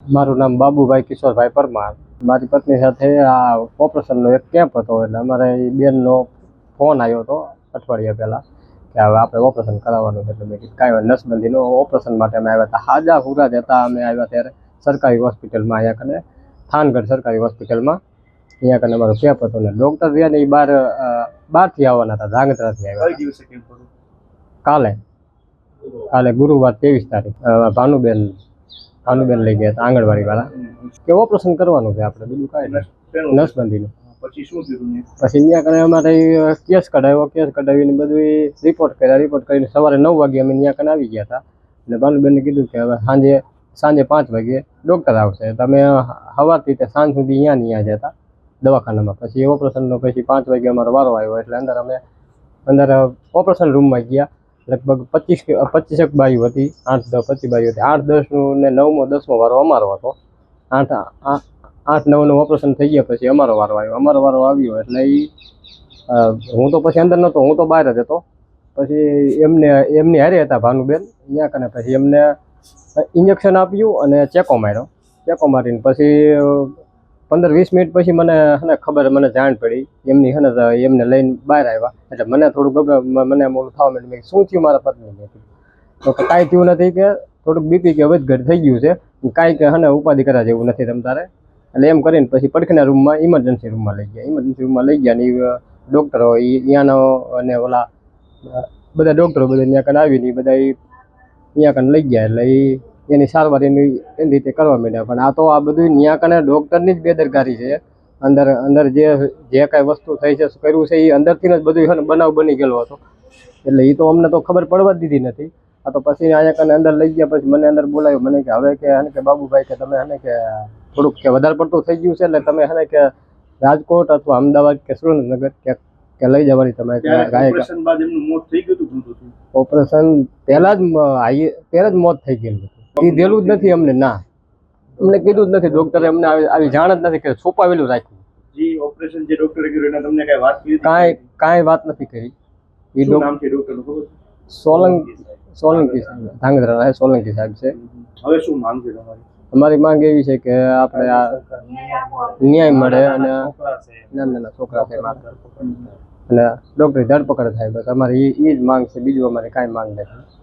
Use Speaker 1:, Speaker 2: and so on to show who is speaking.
Speaker 1: મારું નામ બાબુભાઈ કિશોરભાઈ પરમાર. મારી પત્ની સાથે આ ઓપરેશનનો એક કેમ્પ હતો, એટલે અમારે એ બેનનો ફોન આવ્યો હતો અઠવાડિયા પહેલાં કે હવે આપણે ઓપરેશન કરાવવાનું છે. એટલે મેં કીધું કાંઈ નસબંધીનું ઓપરેશન માટે અમે આવ્યા હતા. હાજા હુરા જ હતા. અમે આવ્યા ત્યારે સરકારી હોસ્પિટલમાં, અહીંયા કને થાનગઢ સરકારી હોસ્પિટલમાં અહીંયા કને અમારો કેમ્પ હતો. ને ડૉક્ટર રહ્યા ને એ બહારથી આવવાના હતા, ધાંગધ્રાથી આવ્યા. કાલે ગુરુવાર 23 તારીખ ભાનુબેન લઈ ગયા હતા આંગણવાડીવાળા કે ઓપરેશન કરવાનું છે આપણે, બીજું કાંઈ નહીં, નસબંધીનું. પછી ત્યાં કને અમારે કેસ કઢાવીને બધું રિપોર્ટ કરીને સવારે 9 વાગે અમે ત્યાં કને આવી ગયા હતા. એટલે ભાનુબેનને કીધું કે હવે સાંજે 5 વાગે ડૉક્ટર આવશે, તમે સવારથી તે સાંજ સુધી ત્યાં જ હતા દવાખાનામાં. પછી ઓપરેશનનો પછી 5 વાગે અમારો વારો આવ્યો, એટલે અંદર ઓપરેશન રૂમમાં ગયા. લગભગ 25 બારીઓ હતી, 8-10 બારીઓ હતી. 8-10નું ને 9મો 10મો વારો અમારો હતો. 8-9નું ઓપરેશન થઈ ગયા પછી અમારો વારો આવ્યો. એટલે હું તો પછી અંદર નહોતો, હું તો બહાર જ હતો. પછી એમની હારે હતા ભાનુબેન અહીંયા કને. પછી એમને ઇન્જેક્શન આપ્યું અને ચેકો મારીને પછી 15-20 મિનિટ પછી મને જાણ પડી એમની એમને લઈને બહાર આવ્યા. એટલે મને થોડું મને ઓલું થવા માંડ્યું. મેં શું થયું મારા પત્નીને? તો કાંઈ થયું નથી, કે થોડુંક બીપી કે વધઘટ થઈ ગયું છે, કાંઈ કે ઉપાધિ કરા જેવું નથી તમ તારે. એટલે એમ કરીને પછી પડખેના રૂમમાં ઇમરજન્સી રૂમમાં લઈ ગયા. ને એ ડૉક્ટરો અહીંયાનો અને ઓલા બધા ડૉક્ટરો બધા ત્યાં કને આવીને બધા અહીંયા કને લઈ ગયા. એટલે એની સારવાર એની રીતે કરવા માંડ્યા. પણ આ તો આ બધું ત્યાં કને ડૉક્ટરની જ બેદરકારી છે. અંદર જે કાંઈ વસ્તુ થઈ છે, કર્યું છે, એ અંદરથી જ બધું બનાવ બની ગયેલો હતો. એટલે એ તો અમને તો ખબર પડવા જ દીધી નથી. આ તો પછી અહીંયા કને અંદર લઈ ગયા. પછી મને અંદર બોલાવ્યો. મને કે હવે કે બાબુભાઈ કે તમે કે થોડુંક કે વધારે પડતું થઈ ગયું છે, એટલે તમે કે રાજકોટ અથવા અમદાવાદ કે સુરેન્દ્રનગર કે લઈ જવાની. તમે ઓપરેશન બાદ એમનું મોત થઈ ગયું હતું? ઓપરેશન પહેલા જ મોત થઈ ગયેલું હતું. એ દેલું જ નથી અમને, ના અમને કીધું જ નથી. ડૉક્ટરે અમને આવી જાણ જ નથી કરી, છુપાવેલું રાખ્યું. ઓપરેશન જે ડૉક્ટરે કર્યું એના તમને કાંઈ વાત કરી? કાંઈ વાત નથી કરી. એ નામ છે ડૉક્ટરનું ખબર? સોલંકી સાહેબ, ધાંગધ્રા સોલંકી સાહેબ છે. હવે શું માંગ છે તમારી? અમારી માંગ એવી છે કે આપણે આ ન્યાય મળે અને નાના છોકરા છે અને ડૉક્ટરની ધરપકડ થાય. બસ અમારી એ જ માંગ છે, બીજું અમારે કાંઈ માંગ નથી.